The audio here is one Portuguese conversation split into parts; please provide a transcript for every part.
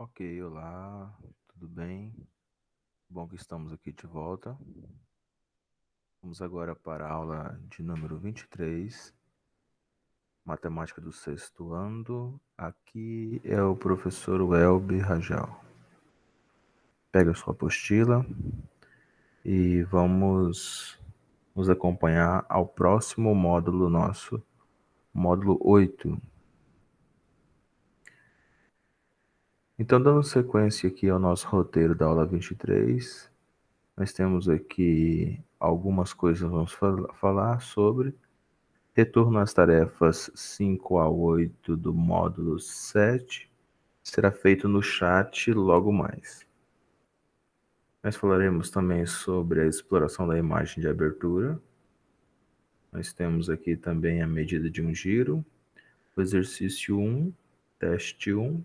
Ok, olá, tudo bem? Bom que estamos aqui de volta. Vamos agora para a aula de número 23, Matemática do sexto ano. Aqui é o professor Welby Rajal. Pega a sua apostila e vamos nos acompanhar ao próximo módulo nosso, módulo 8. Então, dando sequência aqui ao nosso roteiro da aula 23, nós temos aqui algumas coisas que vamos falar sobre retorno às tarefas 5 a 8 do módulo 7 será feito no chat logo mais. Nós falaremos também sobre a exploração da imagem de abertura. Nós temos aqui também a medida de um giro, o exercício 1, teste 1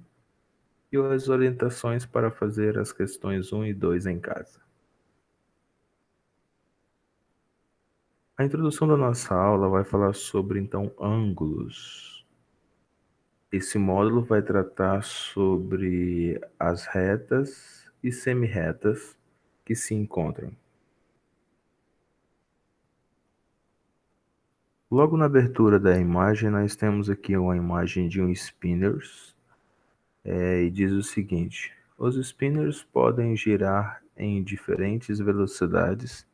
e as orientações para fazer as questões 1 e 2 em casa. A introdução da nossa aula vai falar sobre, então, ângulos. Esse módulo vai tratar sobre as retas e semirretas que se encontram. Logo na abertura da imagem, nós temos aqui uma imagem de um spinners, e diz o seguinte: os spinners podem girar em diferentes velocidades,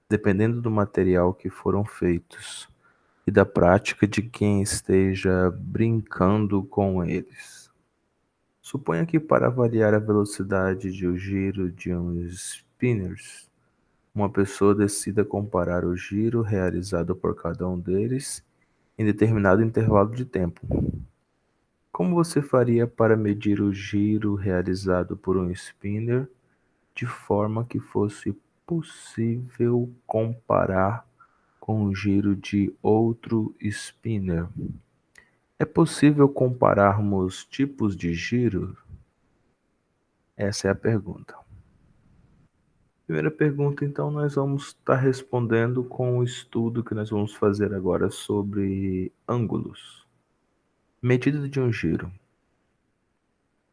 dependendo do material que foram feitos e da prática de quem esteja brincando com eles. Suponha que para avaliar a velocidade de o giro de uns spinners, uma pessoa decida comparar o giro realizado por cada um deles em determinado intervalo de tempo. Como você faria para medir o giro realizado por um spinner de forma que fosse possível comparar com o giro de outro spinner? É possível compararmos tipos de giro? Essa é a pergunta. Primeira pergunta, então, nós vamos estar respondendo com o estudo que nós vamos fazer agora sobre ângulos. Medida de um giro.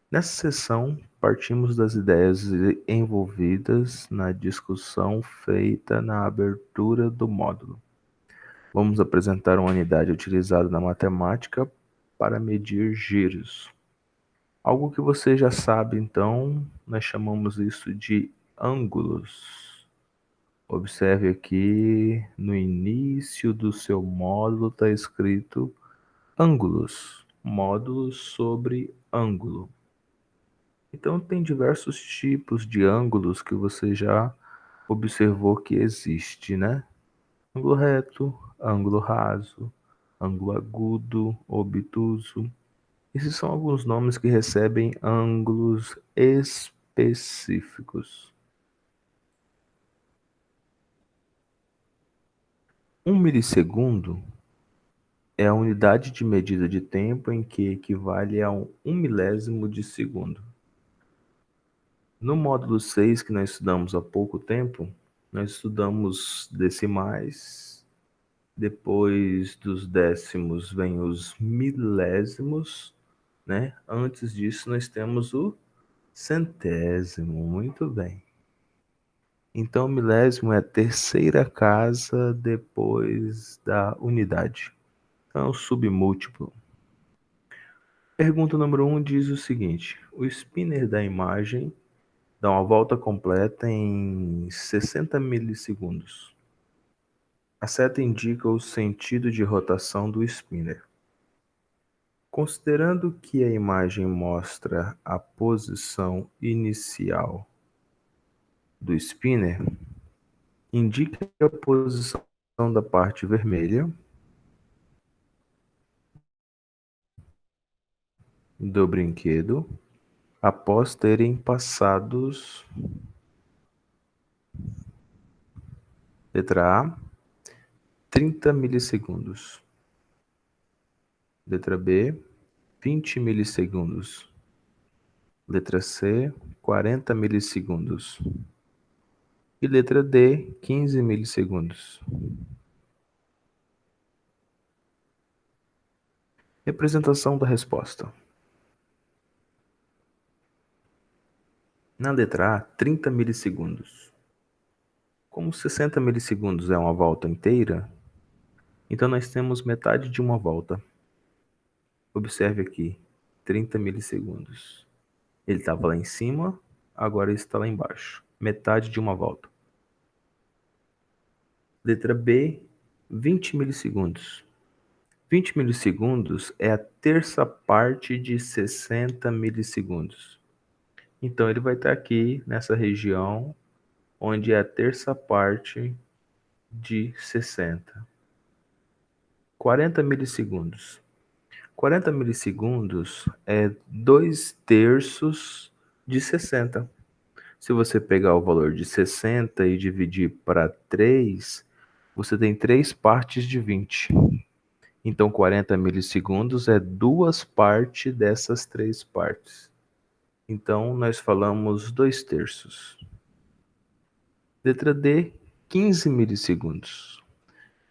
Nessa sessão, partimos das ideias envolvidas na discussão feita na abertura do módulo. Vamos apresentar uma unidade utilizada na matemática para medir giros. Algo que você já sabe, então, nós chamamos isso de ângulos. Observe aqui no início do seu módulo está escrito ângulos, módulo sobre ângulo. Então tem diversos tipos de ângulos que você já observou que existe, né? Ângulo reto, ângulo raso, ângulo agudo, obtuso. Esses são alguns nomes que recebem ângulos específicos. 1 milissegundo é a unidade de medida de tempo em que equivale a um milésimo de segundo. No módulo 6, que nós estudamos há pouco tempo, nós estudamos decimais, depois dos décimos vem os milésimos, né? Antes disso nós temos o centésimo, muito bem. Então, o milésimo é a terceira casa depois da unidade. Então, é o submúltiplo. Pergunta número 1 diz o seguinte: o spinner da imagem dá uma volta completa em 60 milissegundos. A seta indica o sentido de rotação do spinner. Considerando que a imagem mostra a posição inicial do spinner, indique a posição da parte vermelha do brinquedo após terem passados, letra A, 30 milissegundos, letra B, 20 milissegundos, letra C, 40 milissegundos e letra D, 15 milissegundos. Representação da resposta. Na letra A, 30 milissegundos. Como 60 milissegundos é uma volta inteira, então nós temos metade de uma volta. Observe aqui, 30 milissegundos. Ele estava lá em cima, agora ele está lá embaixo. Metade de uma volta. Letra B, 20 milissegundos. 20 milissegundos é a terça parte de 60 milissegundos. Então ele vai estar aqui nessa região, onde é a terça parte de 60. 40 milissegundos. 40 milissegundos é 2/3 de 60. Se você pegar o valor de 60 e dividir para 3, você tem 3 partes de 20. Então 40 milissegundos é 2 partes dessas 3 partes. Então nós falamos 2/3. Letra D, 15 milissegundos.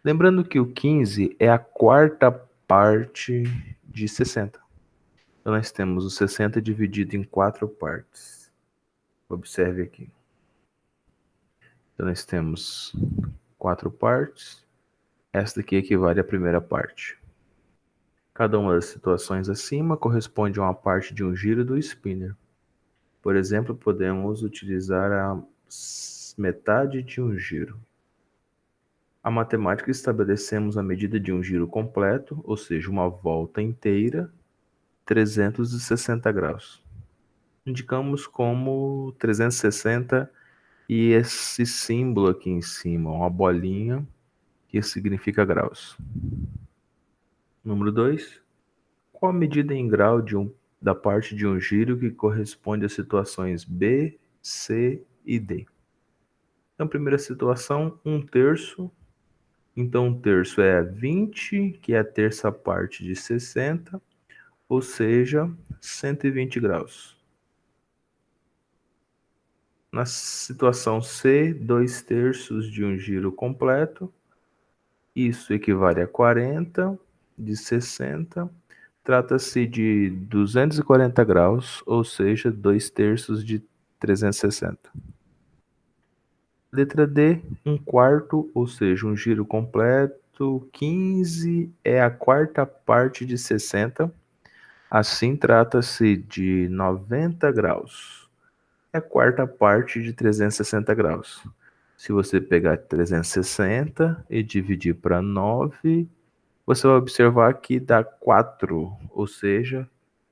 Lembrando que o 15 é a quarta parte de 60. Então nós temos o 60 dividido em 4 partes. Observe aqui. Então nós temos 4 partes. Esta aqui equivale à primeira parte. Cada uma das situações acima corresponde a uma parte de um giro do spinner. Por exemplo, podemos utilizar a metade de um giro. A matemática estabelecemos a medida de um giro completo, ou seja, uma volta inteira, 360 graus. Indicamos como 360 e esse símbolo aqui em cima, uma bolinha, que significa graus. Número 2. Qual a medida em grau da parte de um giro que corresponde às situações B, C e D? Então, primeira situação, 1/3. Então, 1/3 é 20, que é a terça parte de 60, ou seja, 120 graus. Na situação C, 2/3 de um giro completo, isso equivale a 40 de 60. Trata-se de 240 graus, ou seja, 2/3 de 360. Letra D, 1/4, ou seja, um giro completo. 15 é a quarta parte de 60. Assim, trata-se de 90 graus. É a quarta parte de 360 graus. Se você pegar 360 e dividir para 9, você vai observar que dá 4, ou seja,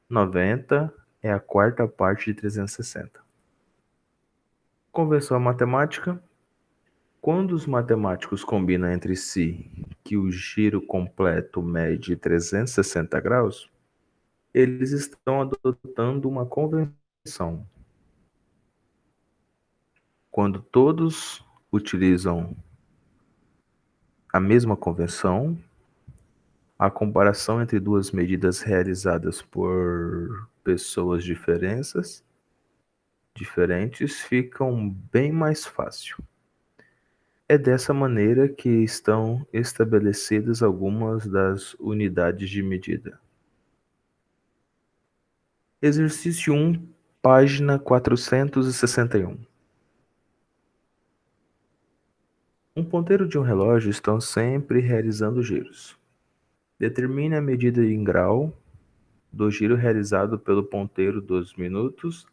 90 é a quarta parte de 360. Convenção matemática. Quando os matemáticos combinam entre si que o giro completo mede 360 graus, eles estão adotando uma convenção. Quando todos utilizam a mesma convenção, a comparação entre duas medidas realizadas por pessoas diferentes ficam bem mais fácil. É dessa maneira que estão estabelecidas algumas das unidades de medida. Exercício 1, página 461. Um ponteiro de um relógio está sempre realizando giros. Determine a medida em grau do giro realizado pelo ponteiro dos minutos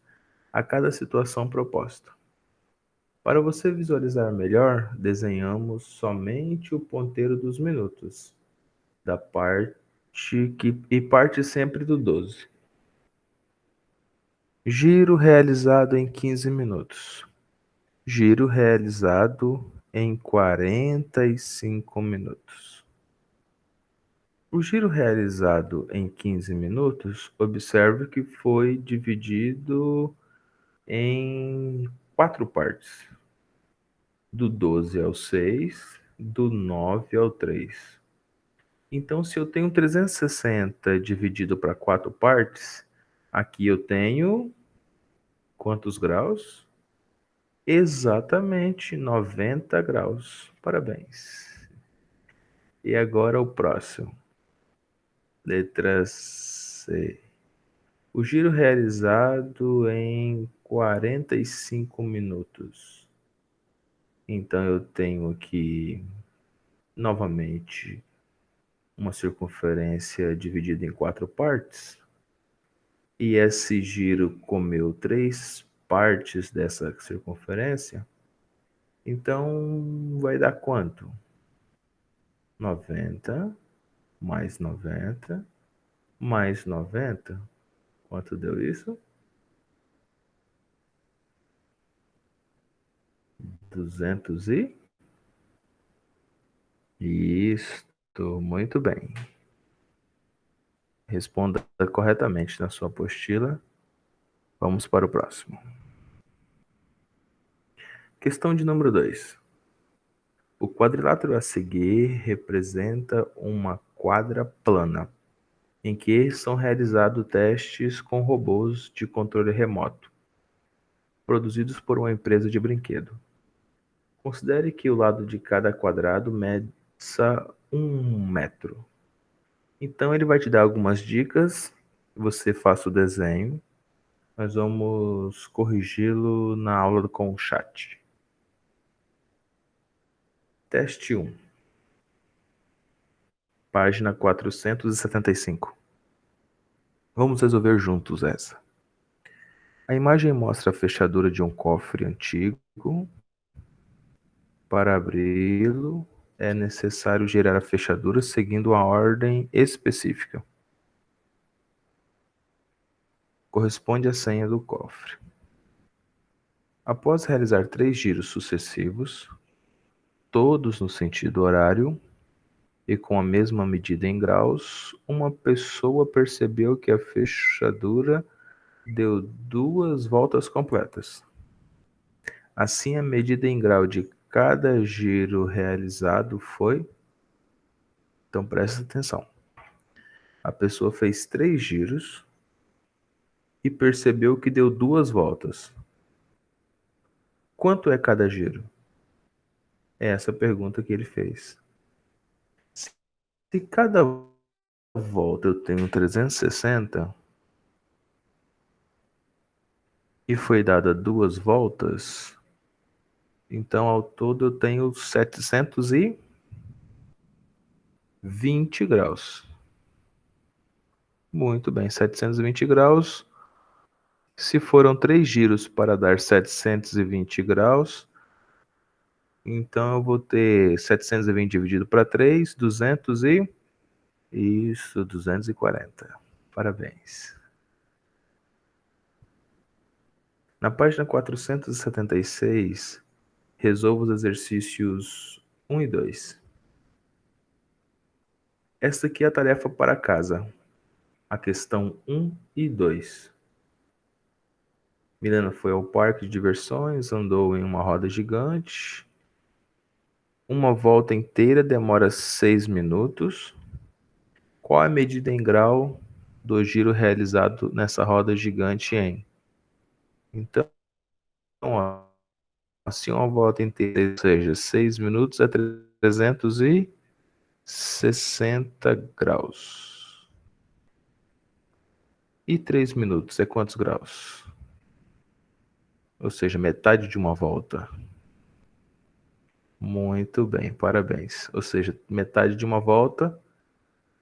a cada situação proposta. Para você visualizar melhor, desenhamos somente o ponteiro dos minutos, da parte e parte sempre do 12. Giro realizado em 15 minutos. Giro realizado em 45 minutos. O giro realizado em 15 minutos, observe que foi dividido em 4 partes. Do 12 ao 6, do 9 ao 3. Então, se eu tenho 360 dividido para 4 partes, aqui eu tenho quantos graus? Exatamente 90 graus. Parabéns. E agora o próximo. Letra C. O giro realizado em 45 minutos. Então eu tenho aqui novamente uma circunferência dividida em 4 partes. E esse giro comeu 3 partes dessa circunferência. Então vai dar quanto? 90 mais 90 mais 90. Quanto deu isso? 200 e... Isto, muito bem. Responda corretamente na sua apostila. Vamos para o próximo. Questão de número 2. O quadrilátero a seguir representa uma quadra plana, em que são realizados testes com robôs de controle remoto, produzidos por uma empresa de brinquedo. Considere que o lado de cada quadrado meça 1 metro. Então ele vai te dar algumas dicas, você faça o desenho, nós vamos corrigi-lo na aula com o chat. Teste 1, página 475. Vamos resolver juntos essa. A imagem mostra a fechadura de um cofre antigo. Para abri-lo, é necessário girar a fechadura seguindo a ordem específica. Corresponde à senha do cofre. Após realizar 3 giros sucessivos, todos no sentido horário e com a mesma medida em graus, uma pessoa percebeu que a fechadura deu 2 voltas completas. Assim, a medida em grau de cada giro realizado foi... Então, presta atenção. A pessoa fez 3 giros e percebeu que deu 2 voltas. Quanto é cada giro? É essa a pergunta que ele fez. Se cada volta eu tenho 360 e foi dada 2 voltas, então ao todo eu tenho 720 graus. Muito bem, 720 graus. Se foram 3 giros para dar 720 graus, então eu vou ter 720 dividido para 3, 200 e... Isso, 240. Parabéns. Na página 476, resolva os exercícios 1 e 2. Esta aqui é a tarefa para casa. A questão 1 e 2. Milena foi ao parque de diversões, andou em uma roda gigante. Uma volta inteira demora 6 minutos. Qual a medida em grau do giro realizado nessa roda gigante em? Então, ó, assim uma volta inteira, ou seja, 6 minutos é 360 graus. E 3 minutos é quantos graus? Ou seja, metade de uma volta. Muito bem, parabéns. Ou seja, metade de uma volta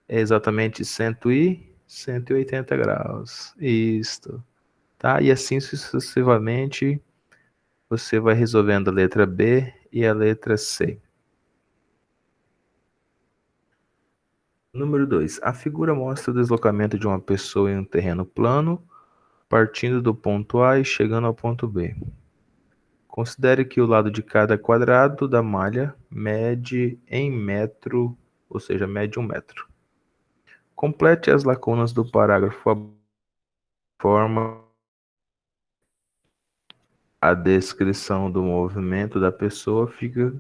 é exatamente 180 graus. Isto. Tá? E assim sucessivamente você vai resolvendo a letra B e a letra C. Número 2. A figura mostra o deslocamento de uma pessoa em um terreno plano, partindo do ponto A e chegando ao ponto B. Considere que o lado de cada quadrado da malha mede em metro, ou seja, mede 1 metro. Complete as lacunas do parágrafo. Forma a descrição do movimento da pessoa fica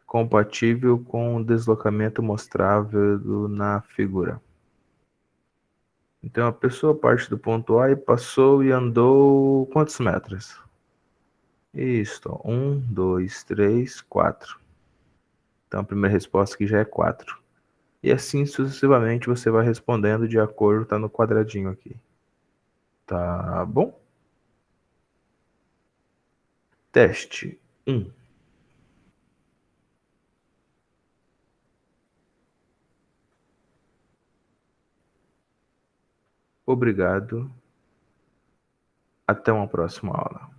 compatível com o deslocamento mostrado na figura. Então a pessoa parte do ponto A e passou e andou quantos metros? Isto, 1, 2, 3, 4. Então a primeira resposta aqui já é 4. E assim sucessivamente você vai respondendo de acordo, tá no quadradinho aqui. Tá bom? Teste um. Obrigado. Até uma próxima aula.